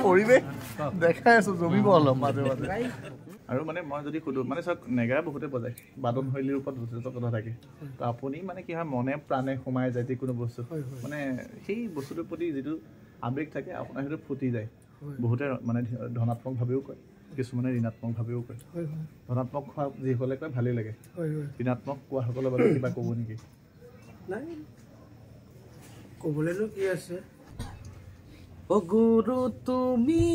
পৰিৱেশ দেখাই আছো জমিব অলপ মাজে মাজে আৰু মানে মই যদি সুধো মানে চাওক নেগেৰা বহুতে বজায় বাদন শৈলীৰ ওপৰত যথেষ্ট কথা থাকে তো আপুনি মানে কি হয় মনে প্ৰাণে সোমাই যায় যিকোনো বস্তু মানে সেই বস্তুটোৰ প্ৰতি যিটো আৱেগ থাকে আপোনাৰ সেইটো ফুটি যায় বহুতে মানে ধনাত্মকভাৱেও কয় কিছুমানে ঋণাত্মকভাৱেও কয় ধনাত্মক খোৱা যিসকলে কয় ভালেই লাগে ঋণাত্মক কোৱাসকলৰ বাবে কিবা ক'ব নেকি নাই ক'বলৈনো কি আছে অ গুৰু তুমি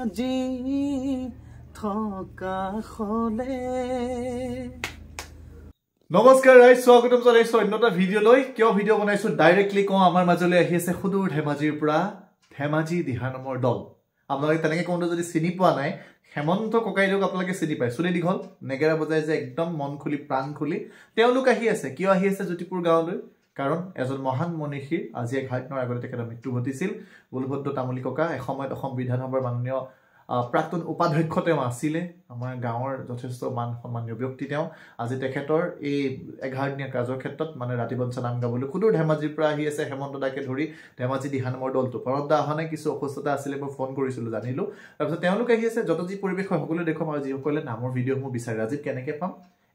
আজি থকা হলে নমস্কাৰ ৰাইজ স্বাগতম জনাইছো অন্য এটা ভিডিঅ' লৈ কিয় ভিডিঅ' বনাইছো ডাইৰেক্টলি কওঁ আমাৰ মাজলৈ আহি আছে সুদূৰ ধেমাজিৰ পৰা ধেমাজি দিহানামৰ দল আপোনালোকে তেনেকৈ কোনটো যদি চিনি পোৱা নাই হেমন্ত ককাইদেউক আপোনালোকে চিনি পায় চুলি দীঘল নেগেৰা বজাই যে একদম মন খুলি প্ৰাণ খুলি তেওঁলোক আহি আছে কিয় আহি আছে জ্যোতিপুৰ গাঁৱলৈ কাৰণ এজন মহান মনীষীৰ আজি 11 দিনৰ আগতে তেখেতৰ মৃত্যু ঘটিছিল বলভদ্ৰ তামুলী ককা এসময়ত অসম বিধানসভাৰ মাননীয় প্ৰাক্তন উপাধ্যক্ষ তেওঁ আছিলে আমাৰ গাঁৱৰ যথেষ্ট মান সন্মানীয় ব্যক্তি তেওঁ আজি তেখেতৰ এই 11 দিনীয়া কাৰ্যৰ ক্ষেত্ৰত মানে ৰাতিবঞ্চা নাম গাবলৈ সুদূৰ ধেমাজিৰ পৰা আহি আছে হেমন্ত দাকে ধৰি ধেমাজি দিহানামৰ দলটো প্ৰণৱ দা অহা নাই কিছু অসুস্থতা আছিলে মই ফোন কৰিছিলোঁ জানিলোঁ তাৰপিছত তেওঁলোক আহি আছে যত যি পৰিৱেশ হয় সকলোৱে দেখুৱাম আৰু যিসকলে নামৰ ভিডিঅ'সমূহ বিচাৰে আজি কেনেকৈ পাম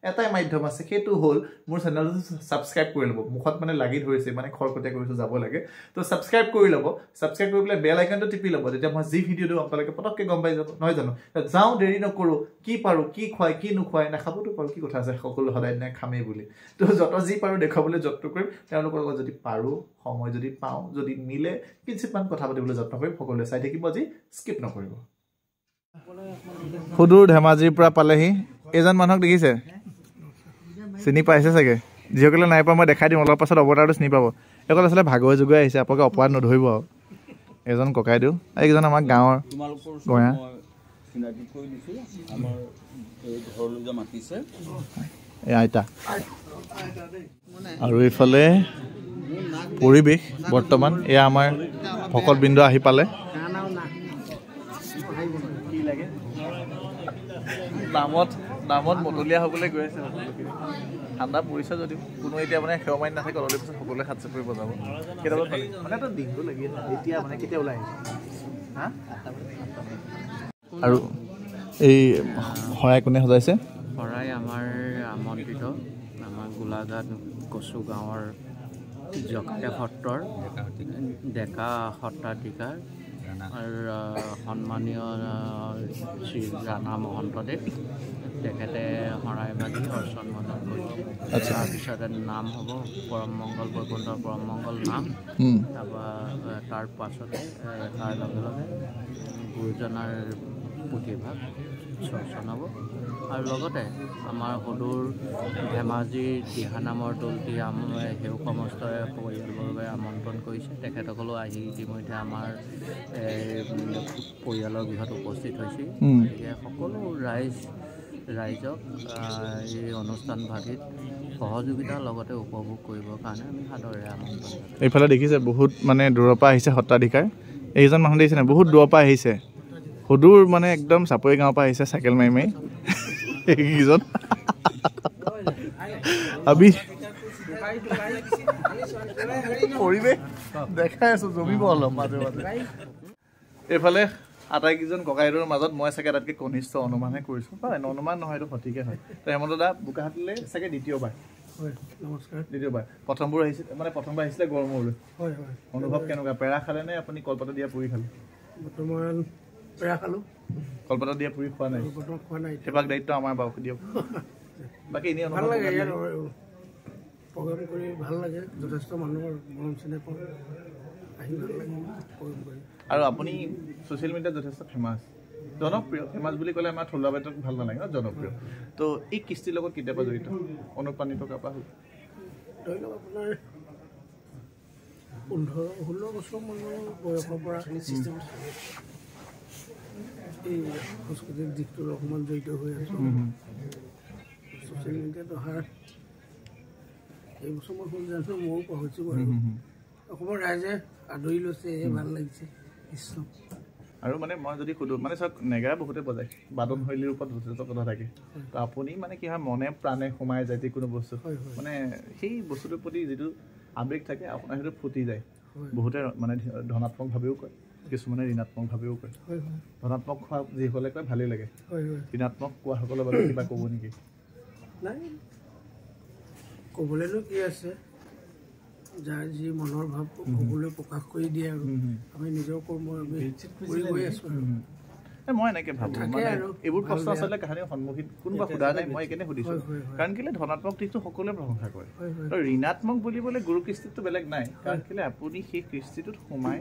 এটাই মাধ্যম আছে সেইটো হ'ল মোৰ চেনেলটো ছাবস্ক্ৰাইব কৰি ল'ব মুখত মানে লাগি ধৰিছে মানে খৰকটীয়া কৰিছোঁ যাব লাগে তো ছাবস্ক্ৰাইব কৰি ল'ব ছাবস্ক্ৰাইব কৰি পেলাই বেল আইকনটো টিপি ল'ব তেতিয়া মই যি ভিডিঅ' দিওঁ আপোনালোকে পটককৈ গম পাই যাব নহয় জানো যাওঁ দেৰি নকৰোঁ কি পাৰোঁ কি খুৱাই কি নোখুৱাই নাখাবতো পাৰোঁ কি কথা আছে সকলো সদায় দিনাই খামেই বুলি তো যত যি পাৰোঁ দেখুৱাবলৈ যত্ন কৰিম তেওঁলোকৰ লগত যদি পাৰোঁ সময় যদি পাওঁ যদি মিলে কিঞ্চিতমান কথা পাতিবলৈ যত্ন কৰিম সকলোৱে চাই থাকিব আজি স্কিপ নকৰিব সুদূৰ ধেমাজিৰ পৰা পালেহি এজন মানুহক দেখিছে চিনি পাইছে চাগে যিসকলে নাই পোৱা মই দেখাই দিম অলপ পাছত অৱতাৰটো চিনি পাব এইসকল আচলতে ভাগৰে যুগৰে আহিছে আপোনালোকে অপৰাধ নধৰিব আৰু এজন ককাইদেউ এইকেইজন আমাৰ গাঁৱৰ গঞা এই আইতা আৰু এইফালে পৰিৱেশ বৰ্তমান এয়া আমাৰ ভকতবৃন্দ আহি পালে নামত মতলীয়া হ'বলৈ গৈ আছে ঠাণ্ডা পৰিছে যদিও কোনো এতিয়া মানে সেৱা মাৰি নাথাকে অলপ পিছত সকলোৱে হাত চাপৰি বজাব কেতিয়াবা মানে এটা দিনটো লাগি আছে এতিয়া মানে কেতিয়া ওলাই আহিছে হা আৰু এই শৰাই কোনে সজাইছে শৰাই আমাৰ আমন্ত্ৰিত আমাৰ গোলাঘাট কচু গাঁৱৰ জকাতে সত্ৰৰ ডেকা সত্ৰাধিকাৰ আৰু সন্মানীয় শ্ৰী ৰাণা মহন্তদেৱ তেখেতে শৰাই বান্ধি অৰ্চন মন্ডল কৰিছে তাৰপিছতে নাম হ'ব পৰম মংগল বৈকুণ্ঠৰ পৰম মংগল নাম তাৰপৰা তাৰ পাছতে তাৰ লগে লগে গুৰুজনাৰ পুথিভাগ চৰ্চন হ'ব আৰু লগতে আমাৰ সদূৰ ধেমাজিৰ দিহানামৰ দলটি সেউ সমস্তই পৰিয়ালবৰ্গই আমন্ত্ৰণ কৰিছে তেখেতসকলেও আহি ইতিমধ্যে আমাৰ পৰিয়ালৰ গৃহত উপস্থিত হৈছে গতিকে সকলো ৰাইজক এই অনুষ্ঠানভাগিত সহযোগিতাৰ লগতে উপভোগ কৰিবৰ কাৰণে আমি সাদৰেৰে আমন্ত্ৰণ এইফালে দেখিছে বহুত মানে দূৰৰ পৰা আহিছে সত্ৰাধিকাৰ এইজন মানুহ দেখিছে নাই বহুত দূৰৰ পৰা আহিছে সুদূৰ মানে একদম চাপৰি গাঁৱৰ পৰা আহিছে চাইকেল মাৰি মাৰি এইকেইজন আমি পৰিৱেশ দেখাই আছো জমিব অলপ মাজে মাজে এইফালে আটাইকেইজন ককাইদেউৰ মাজত মই চাগে তাতকৈ কনিষ্ঠ অনুমানহে কৰিছোঁ হয় অনুমান নহয় এইটো সঠিকে হয় তো হেমন্ত দা বোকাহাটলৈ চাগে দ্বিতীয়বাৰ হয় নমস্কাৰ দ্বিতীয়বাৰ প্ৰথমবাৰ আহিছিলে গড়মূৰলৈ হয় হয় অনুভৱ কেনেকুৱা পেৰা খালে নে আপুনি কলপাতা দিয়া পুৰি খালে বৰ্তমান পেৰা খালোঁ কলপাতা দিয়া পুৰি খোৱা নাই সেইভাগ দায়িত্ব আমাৰ বাৰু দিয়ক বাকী এনেই ভাল লাগে ইয়াত প্ৰগ্ৰাম কৰি ভাল লাগে যথেষ্ট মানুহৰ মৰম চেনেহ পাওঁ আহি ভাল লাগে প্ৰগ্ৰাম কৰি আৰু আপুনি ছ'চিয়েল মিডিয়াত যথেষ্ট ফেমাছ জনপ্ৰিয় ফেমাছ বুলি ক'লে আমাৰ থলুৱা বাতত ভাল নালাগে ন জনপ্ৰিয় তো এই কৃষ্টিৰ লগত কেতিয়াবা জড়িত অনুপ্ৰাণিত কাপা হ'ল ধৰি লওক আপোনাৰ 15-16 বছৰ মানৰ বয়সৰ পৰা এই সাংস্কৃতিক দিশটোৰ অকণমান জড়িত হৈ আছোঁ ছ'চিয়েল মিডিয়াত অহাৰ এইবছৰ মই হ'ল জানো ময়ো পাহৰিছোঁ বাৰু অকণমান ৰাইজে আদৰি লৈছে ভাল লাগিছে কৃষ্ণ আৰু মানে মই যদি সুধো মানে চাওক নেগেৰা বহুতে বজায় বাদন শৈলীৰ ওপৰত যথেষ্ট কথা থাকে তো আপুনি মানে কি হয় মনে প্ৰাণে সোমাই যায় যিকোনো বস্তু মানে সেই বস্তুটোৰ প্ৰতি যিটো আৱেগ থাকে আপোনাৰ সেইটো ফুটি যায় বহুতে মানে ধনাত্মকভাৱেও কয় কিছুমানে ঋণাত্মকভাৱেও কয় ধনাত্মক খোৱা যিসকলে কয় ভালেই লাগে ঋণাত্মক কোৱাসকলৰ বাবে কিবা ক'ব নেকি নাই ক'বলৈনো কি আছে যাৰ যি মনৰ ভাৱ সকলোৱে প্ৰকাশ কৰি দিয়ে আৰু আমি নিজৰ কৰ্ম কৰি গৈ আছোঁ মই এনেকৈ ভাবোঁ মানে এইবোৰ প্ৰশ্ন আচলতে কাহিনীৰ সন্মুখীন কোনোবা সোধা নাই মই এইকাৰণে সুধিছোঁ কাৰণ কেলৈ ধনাত্মক দিশটো সকলোৱে প্ৰশংসা কৰে আৰু ঋণাত্মক বুলিবলৈ গুৰু কৃষ্টিটো বেলেগ নাই কাৰণ কেলৈ আপুনি সেই কৃষ্টিটোত সোমাই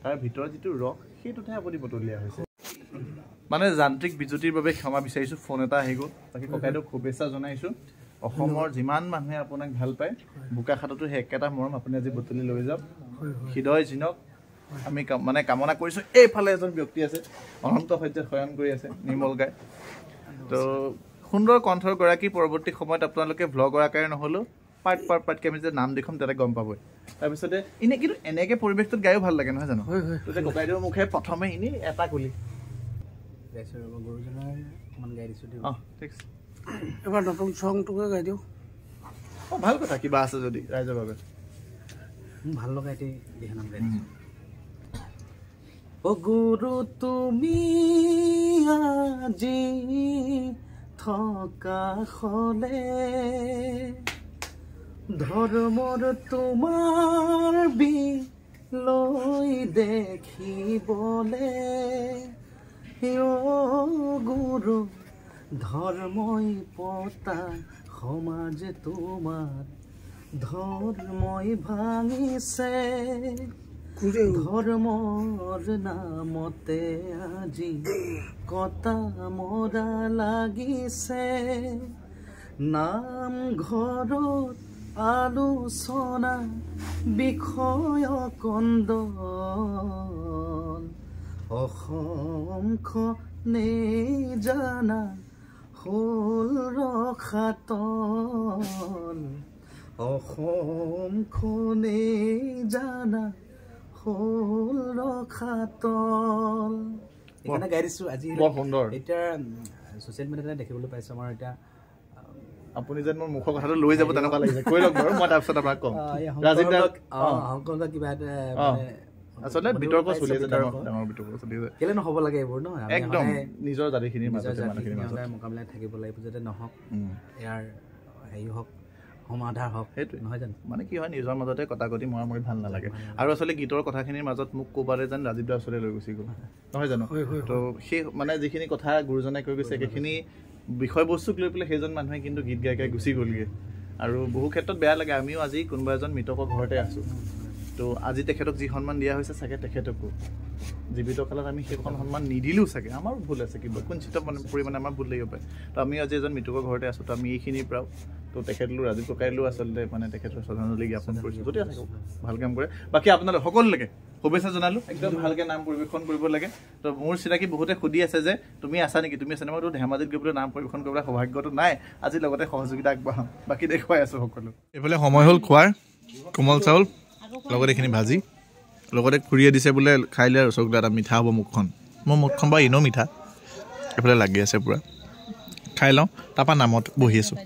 তাৰ ভিতৰত যিটো ৰস সেইটোতহে আপুনি বতলীয়া হৈছে মানে যান্ত্ৰিক বিজুতিৰ বাবে ক্ষমা বিচাৰিছোঁ ফোন এটা আহি গ'ল বাকী ককাইদেউক শুভেচ্ছা জনাইছোঁ অসমৰ যিমান মানুহে আপোনাক ভাল পায় বোকাখাটতো সেই একেটা মৰম আপুনি আজি বতলি লৈ যাওক হৃদয় জিনক আমি মানে কামনা কৰিছোঁ এইফালে এজন ব্যক্তি আছে অনন্ত সহ্যত শয়ন কৰি আছে নিৰ্মল গাই তো সুন্দৰ কণ্ঠৰ গৰাকী পৰৱৰ্তী সময়ত আপোনালোকে ভ্লগৰ আকাৰে নহ'লেও পাৰ্টকৈ আমি যেতিয়া নাম দেখোঁ তাতে গম পাবই তাৰপিছতে এনেই কিন্তু এনেকৈ পৰিৱেশটোত গায়ো ভাল লাগে নহয় জানো তেতিয়া ককাইদেউৰ মুখে প্ৰথমে এনেই এটা কলি অঁ ঠিক আছে এবাৰ নতুন চংটোকে গাই দিওঁ অঁ ভাল কথা কিবা আছে যদি ৰাইজৰ বাবে ভাল লগাই দিহানাম গাই দিছোঁ অ গুৰু তুমি আজি থকা হলে ধৰ্মৰ তোমাৰ বিলৈ দেখিবলে গুৰু ধৰ্মই পতা সমাজ তোমাৰ ধৰ্মই ভাঙিছে ধৰ্মৰ নামতে আজি কটা মৰা লাগিছে নামঘৰত আলোচনা বিষয় কন্দল অসমখনে জানা হ'ল ৰখাতল অসমখনে জানা হ'ল ৰখাতল এইকাৰণে গাই দিছোঁ আজি বৰ সুন্দৰ এতিয়া ছ'চিয়েল মিডিয়াতে দেখিবলৈ পাইছোঁ আমাৰ এতিয়া আপুনি যেন মোৰ মুখৰ কথাটো লৈ যাব তেনেকুৱা লাগিছে কৈ লওক বাৰু মই তাৰপিছত আপোনাক ক'ম ৰাজীৱ দা হংকংগত কিবা এটা আচলতে বিতৰ্ক চলি আছে ডাঙৰ বিতৰ্ক চলি আছে কেলে নহ'ব লাগে এইবোৰ ন একদম নিজৰ জাতিখিনিৰ মাজতে মোকাবিলা থাকিব লাগিব যাতে নহওক ইয়াৰ হেৰি হওক সমাধাৰ হওক সেইটোৱে নহয় জানো মানে কি হয় নিজৰ মাজতে কটাকটি মৰামৰি ভাল নালাগে আৰু আচলতে গীতৰ কথাখিনিৰ মাজত মোক ক'বাৰে যেন ৰাজীৱ দাৰ ওচৰলৈ লৈ গুচি গ'ল নহয় জানো তো সেই মানে যিখিনি কথা গুৰুজনে কৈ গৈছে সেইখিনি বিষয়বস্তুক লৈ পেলাই সেইজন মানুহে কিন্তু গীত গাই গাই গুচি গ'লগৈ আৰু বহু ক্ষেত্ৰত বেয়া লাগে আমিও আজি কোনোবা এজন মৃতকৰ ঘৰতে আছোঁ তো আজি তেখেতক যি সন্মান দিয়া হৈছে চাগে তেখেতকো জীৱিত কালত আমি সেইখন সন্মান নিদিলেও চাগে আমাৰো ভুল আছে কিবা কোনচিত পৰিমাণে আমাৰ ভুল লাগিব পাৰে তো আমি আজি এজন মৃতকৰ ঘৰতে আছোঁ তো আমি এইখিনিৰ পৰাও তো তেখেতলৈ ৰাজীৱ ককাইলৈও আচলতে মানে তেখেতৰ শ্ৰদ্ধাঞ্জলি জ্ঞাপন কৰিছোঁ য'তে থাকক ভাল কাম কৰে বাকী আপোনালোক সকলোলৈকে শুভেচ্ছা জনালোঁ একদম ভালকৈ নাম পৰিৱেশন কৰিব লাগে তো মোৰ চিনাকি বহুতে সুধি আছে যে তুমি আছা নেকি তুমি আছা মইতো ধেমাজিত গৈ পেলাই নাম পৰিৱেশন কৰিবলৈ সৌভাগ্যটো নাই আজি লগতে সহযোগিতা আগবঢ়াম বাকী দেখুৱাই আছোঁ সকলো এইফালে সময় হ'ল খোৱাৰ কোমল চাউল লগতে এইখিনি ভাজি লগতে খুৰীয়ে দিছে বোলে খাই লৈ ৰসগোল্লা এটা মিঠা হ'ব মুখখন মোৰ মুখখন বাৰু এনেও মিঠা এইফালে লাগি আছে পূৰা খাই লওঁ তাৰপৰা নামত বহি আছোঁ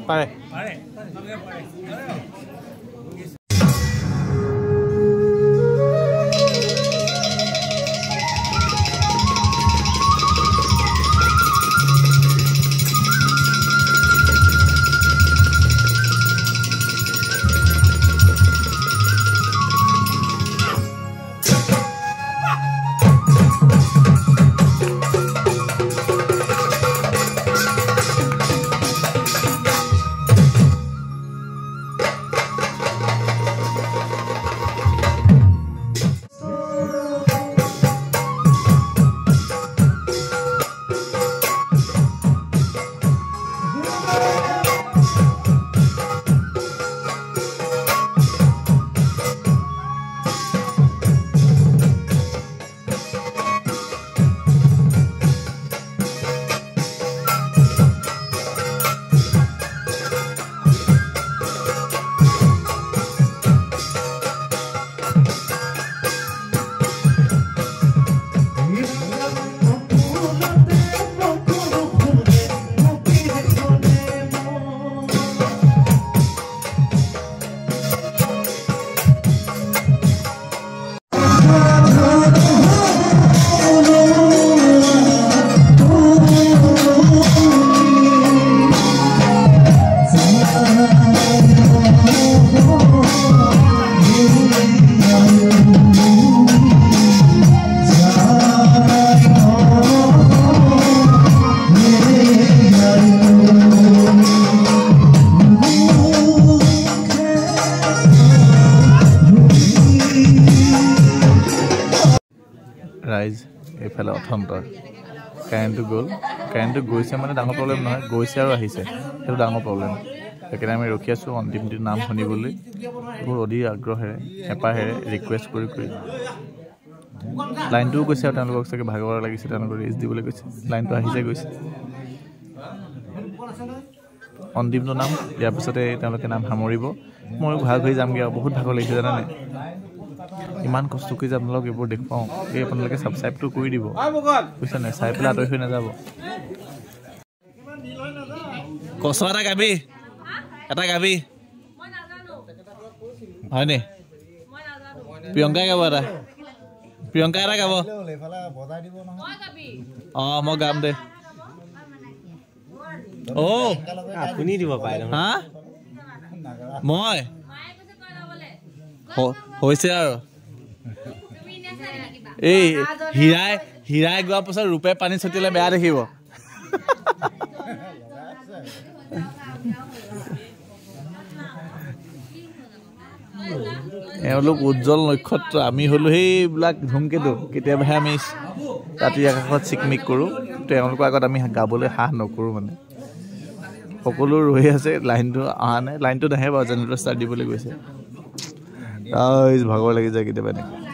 পাৰে ৰাইজ এইফালে অথন্তৰ কাৰেণ্টটো গ'ল কাৰেণ্টটো গৈছে মানে ডাঙৰ প্ৰব্লেম নহয় গৈছে আৰু আহিছে সেইটো ডাঙৰ প্ৰব্লেম সেইকাৰণে আমি ৰখি আছোঁ অন্তিমটিৰ নাম শুনিবলৈ বহুত অধীৰ আগ্ৰহেৰে হেঁপাহেৰে ৰিকুৱেষ্ট কৰি কৰি লাইনটোও গৈছে আৰু তেওঁলোকক চাগে ভাগৰ লাগিছে তেওঁলোকক ৰেষ্ট দিবলৈ কৈছে লাইনটো আহিছে গৈছে অন্তিমটো নাম ইয়াৰ পিছতে তেওঁলোকে নাম সামৰিব ময়ো ভাগ হৈ যামগৈ আৰু বহুত ভাগৰ লাগিছে জানানে ইমান কষ্ট কৰি যে আপোনালোক এইবোৰ দেখুৱাওঁ এই আপোনালোকে ছাবস্ক্ৰাইবটো কৰি দিব বুজিছে নাই চাই পেলাই আঁতৰি হৈ নাযাব কষ্ট এটা গাবি হয়নে প্ৰিয়ংকাই গাব এটা গাব অঁ মই গাম দে আপুনি দিব পাৰে হা মই হৈছে আৰু এই হীৰাই গোৱাৰ পাছত ৰূপে পানী ছটিয়ালে বেয়া দেখিব এওঁলোক উজ্জ্বল নক্ষত্ৰ আমি হ'লো সেইবিলাক ধুমকেতু কেতিয়াবাহে আমি ৰাতিৰ আকাশত চিকমিক কৰোঁ তেওঁলোকৰ আগত আমি গাবলৈ সাহ নকৰোঁ মানে সকলো ৰৈ আছে লাইনটো অহা নাই লাইনটো নাহে বাৰু জেনেৰেটৰ ষ্টাৰ্ট দিবলৈ গৈছে ভাগৰ লাগি যায় কেতিয়াবা এনেকৈ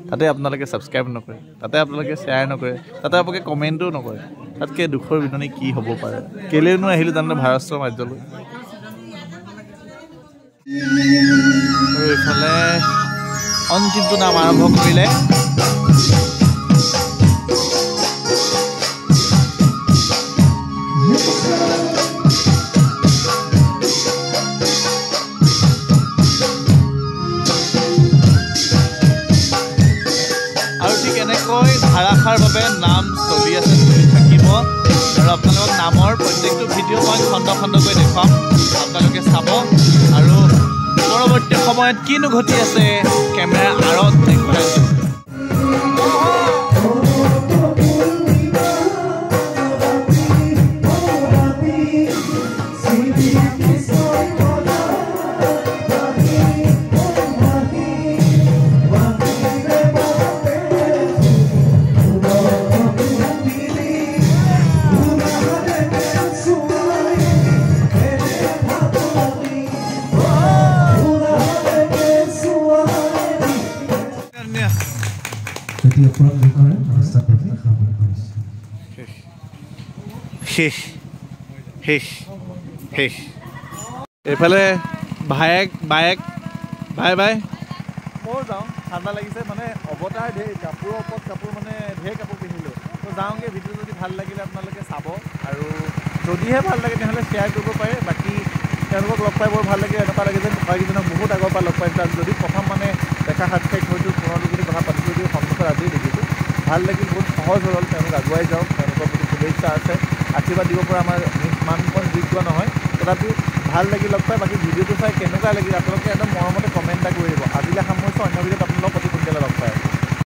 তাতে আপোনালোকে ছাবস্ক্ৰাইব নকৰে তাতে আপোনালোকে শ্বেয়াৰ নকৰে তাতে আপোনালোকে কমেণ্টো নকৰে তাতকৈ দুখৰ বিতনি কি হ'ব পাৰে কেলেনো আহিলোঁ জানো ভাৰতৰ ৰাজ্যলৈ আৰু এইফালে অন্তিমটো নাম আৰম্ভ কৰিলে আৰু ঠিক এনেকৈ ধাৰাসাৰভাৱে নাম চলি আছে চলি থাকিব আৰু আপোনালোকক নামৰ প্ৰত্যেকটো ভিডিঅ' মই খণ্ড খণ্ডকৈ দেখুৱাম আপোনালোকে চাব আৰু পৰৱৰ্তী সময়ত কিনো ঘটি আছে কেমেৰা আঁৰত দেখুৱাই এইফালে ভায়েক বায়েক ভাই ময়ো যাওঁ ঠাণ্ডা লাগিছে মানে অৱতাৰ ঢেৰ কাপোৰৰ ওপৰত কাপোৰ মানে ঢেৰ কাপোৰ পিন্ধিলোঁ তো যাওঁগৈ ভিডিঅ' যদি ভাল লাগিলে আপোনালোকে চাব আৰু যদিহে ভাল লাগে তেনেহ'লে শ্বেয়াৰ কৰিব পাৰে বাকী তেওঁলোকক লগ পাই বৰ ভাল লাগে এনেকুৱা লাগে যেন ককাইকেইজনক বহুত আগৰ পৰা লগ পাইছিলোঁ আৰু যদি প্ৰথম মানে দেখা সাক্ষাৎ হয়তো ফোনতো যদি কথা পাতিছোঁ যদি সন্মুখত আজিয়ে দেখিছোঁ ভাল লাগিল বহুত সহজ হ'ল তেওঁলোক আগুৱাই যাওক তেওঁলোকৰ প্ৰতি শুভেচ্ছা আছে আশীৰ্বাদ দিব পৰা আমাৰ মানকণ যোগ্য নহয় তথাপিও ভাল লাগিল লগ পাই বাকী ভিডিঅ'টো চাই কেনেকুৱা লাগিল আপোনালোকে একদম মৰমতে কমেণ্ট এটা কৰি দিব আজিলৈ সামৰিছোঁ অন্য ভিডিঅ'ত আপোনালোকক অতি সোনকালে লগ পায়